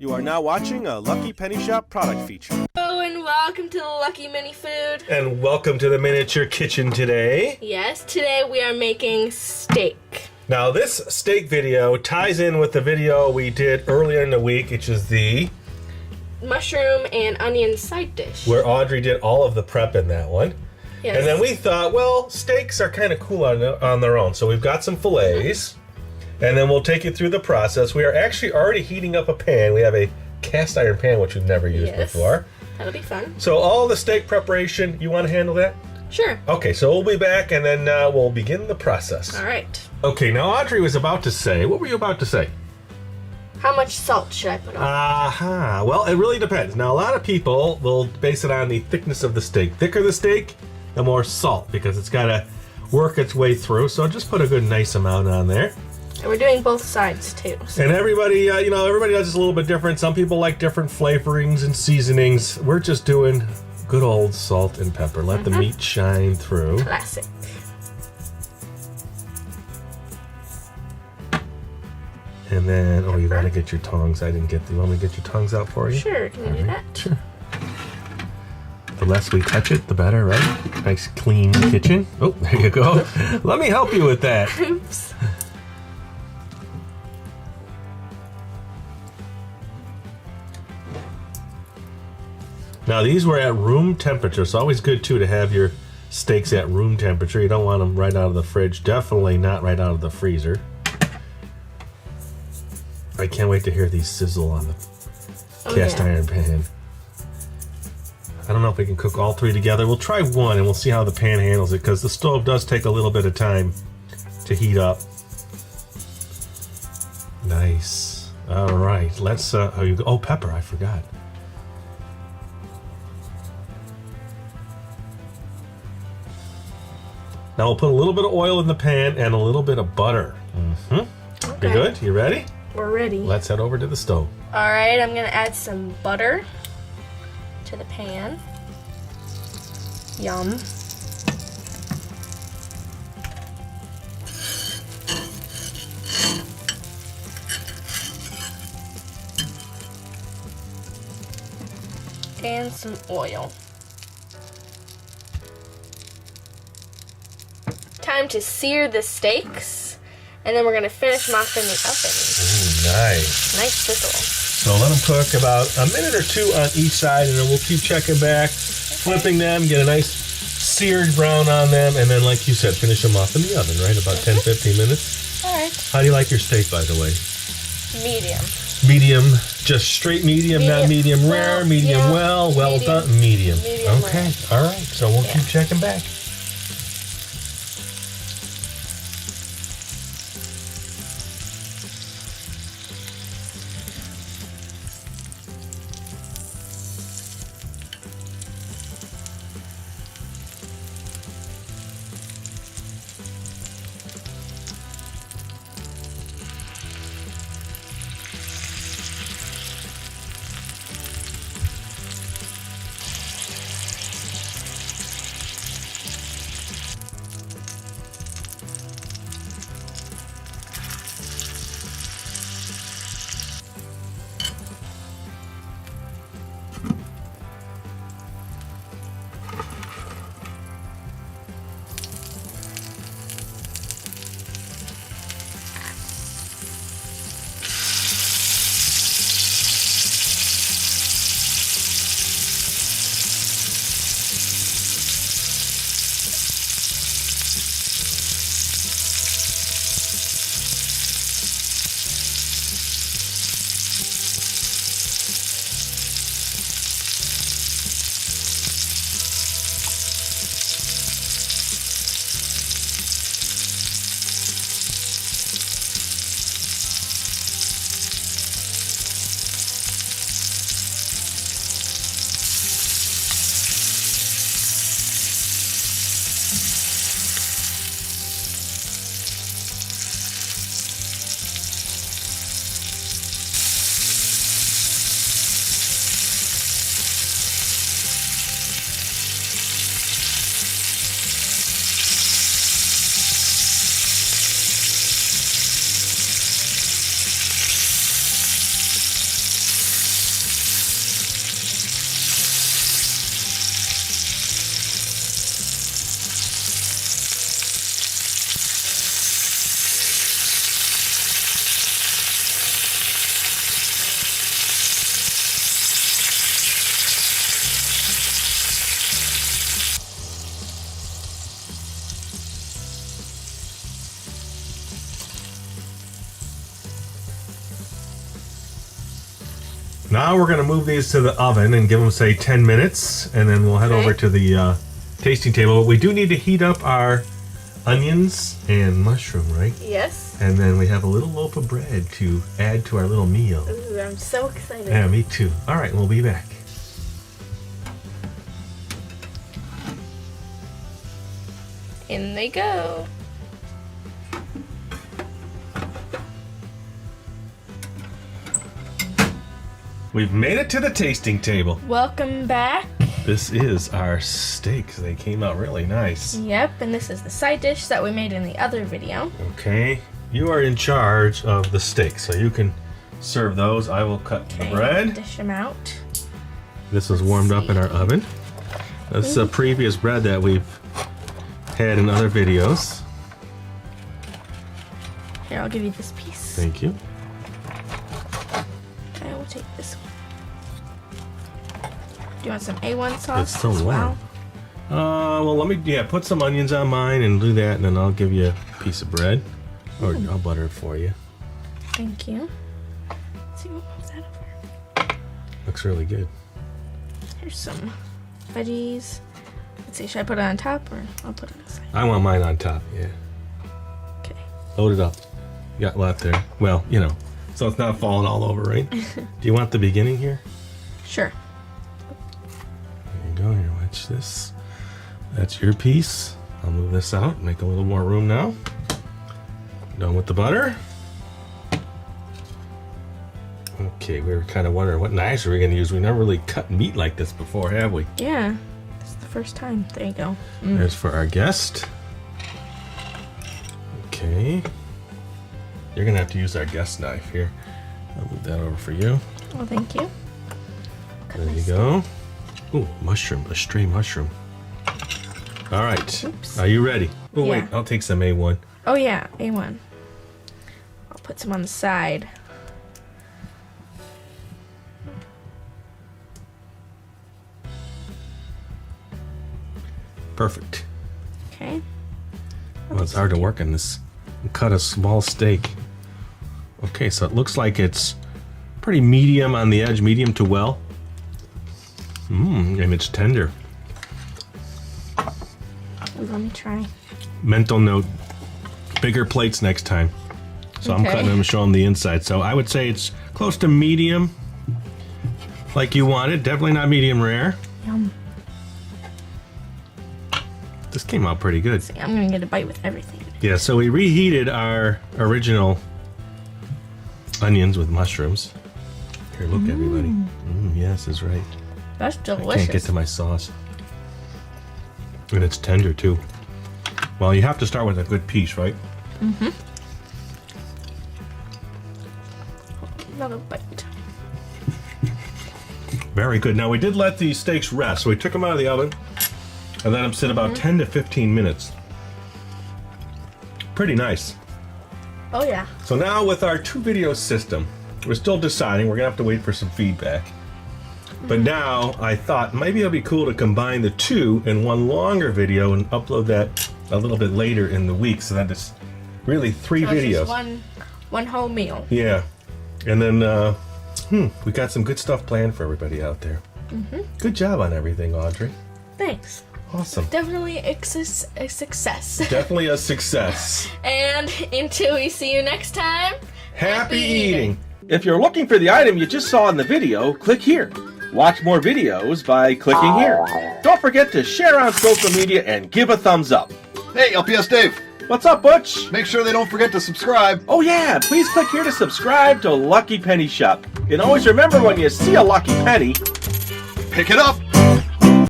You are now watching a Lucky Penny Shop product feature. Hello and welcome to the Lucky Mini Food. And welcome to the miniature kitchen today. Yes, today we are making steak. Now this steak video ties in with the video we did earlier in the week, which is the mushroom and onion side dish. where Audrey did all of the prep in that one. Yes. And then we thought, well, steaks are kind of cool on their own. So we've got some fillets, and then we'll take you through the process. We are actually already heating up a pan. We have a cast iron pan, which we've never used before. That'll be fun. So all the steak preparation, you want to handle that? Sure. Okay, so we'll be back, and then we'll begin the process. All right. Okay, now Audrey was about to say, what were you about to say? How much salt should I put on? Aha. Well, it really depends. Now, a lot of people will base it on the thickness of the steak. Thicker the steak, the more salt, because it's got to work its way through. So just put a good, nice amount on there. And we're doing both sides, too. So. And everybody, everybody does this a little bit different. Some people like different flavorings and seasonings. We're just doing good old salt and pepper. Let the meat shine through. Classic. And then, you got to get your tongs. I didn't get the. You want me to get your tongs out for you? Sure, can you do that? Sure. The less we touch it, the better, right? Nice, clean kitchen. Oh, there you go. Let me help you with that. Oops. Now, these were at room temperature. It's always good, too, to have your steaks at room temperature. You don't want them right out of the fridge. Definitely not right out of the freezer. I can't wait to hear these sizzle on the cast iron pan. I don't know if we can cook all three together. We'll try one and we'll see how the pan handles it, because the stove does take a little bit of time to heat up. Nice. All right, let's, pepper, I forgot. Now we'll put a little bit of oil in the pan and a little bit of butter. Okay. You good? You ready? We're ready. Let's head over to the stove. All right, I'm going to add some butter to the pan. Yum. And some oil. Time to sear the steaks, and then we're going to finish them off in the oven. Ooh, nice. Nice sizzle. So let them cook about a minute or two on each side, and then we'll keep checking back, flipping them, get a nice seared brown on them, and then, like you said, finish them off in the oven, right? About 10-15 minutes. All right. How do you like your steak, by the way? Medium. Medium, just straight medium, not medium rare, medium well done, medium. Okay, all right. So we'll keep checking back. Now we're going to move these to the oven and give them, say, 10 minutes. And then we'll head over to the tasting table. But we do need to heat up our onions and mushroom, right? Yes. And then we have a little loaf of bread to add to our little meal. Ooh, I'm so excited. Yeah, me too. All right, we'll be back. In they go. We've made it to the tasting table. Welcome back. This is our steaks. They came out really nice. Yep, and this is the side dish that we made in the other video. Okay, you are in charge of the steaks, so you can serve those. I will cut the bread. Dish them out. This was warmed up in our oven. This is a previous bread that we've had in other videos. Here, I'll give you this piece. Thank you. I will take this one. Do you want some A1 sauce? It's so as warm. Well, let me, put some onions on mine and do that, and then I'll give you a piece of bread. Or I'll butter it for you. Thank you. Let's see what comes out of her. Looks really good. Here's some veggies. Let's see, should I put it on top or I'll put it on the side? I want mine on top, yeah. Okay. Load it up. You got a lot there. Well, you know, so it's not falling all over, right? Do you want the beginning here? Sure. There you go. Here, watch this. That's your piece. I'll move this out. Make a little more room now. Done with the butter. Okay, we were kind of wondering what knives are we going to use. We never really cut meat like this before, have we? Yeah. This is the first time. There you go. There's for our guest. Okay. You're going to have to use our guest knife here. I'll move that over for you. Well, thank you. There you go. Ooh, mushroom, a stray mushroom. All right. Oops. Are you ready? Oh, Yeah. wait, I'll take some A1. Oh, yeah, A1. I'll put some on the side. Perfect. Okay. Well, it's hard to work on this. Cut a small steak. Okay, so it looks like it's pretty medium on the edge, medium to well. And it's tender. Let me try. Mental note, bigger plates next time. So I'm Okay. cutting them and showing the inside. So I would say it's close to medium, like you wanted. Definitely not medium rare. Yum. This came out pretty good. See, I'm gonna get a bite with everything. Yeah, so we reheated our original onions with mushrooms. Here, look, everybody. Yes, is right. That's I delicious. can't get to my sauce. And it's tender, too. Well, you have to start with a good piece, right? Another bite. Very good. Now, we did let these steaks rest. So we took them out of the oven and let them sit about 10 to 15 minutes. Pretty nice. Oh, yeah. So now with our 2-video system, we're still deciding. We're going to have to wait for some feedback. But now I thought maybe it'll be cool to combine the 2 in one longer video and upload that a little bit later in the week, so that it's really 3 So it's videos. just one whole meal. Yeah. And then we got some good stuff planned for everybody out there. Good job on everything, Audrey. Thanks. Awesome. Definitely a success. Definitely a success. And until we see you next time, Happy eating! If you're looking for the item you just saw in the video, click here. Watch more videos by clicking here. Don't forget to share on social media and give a thumbs up. Hey, LPS Dave, What's up, Butch? make sure they don't forget to subscribe. Oh yeah, please click here to subscribe to Lucky Penny Shop. And always remember, when you see a Lucky Penny, Pick it up.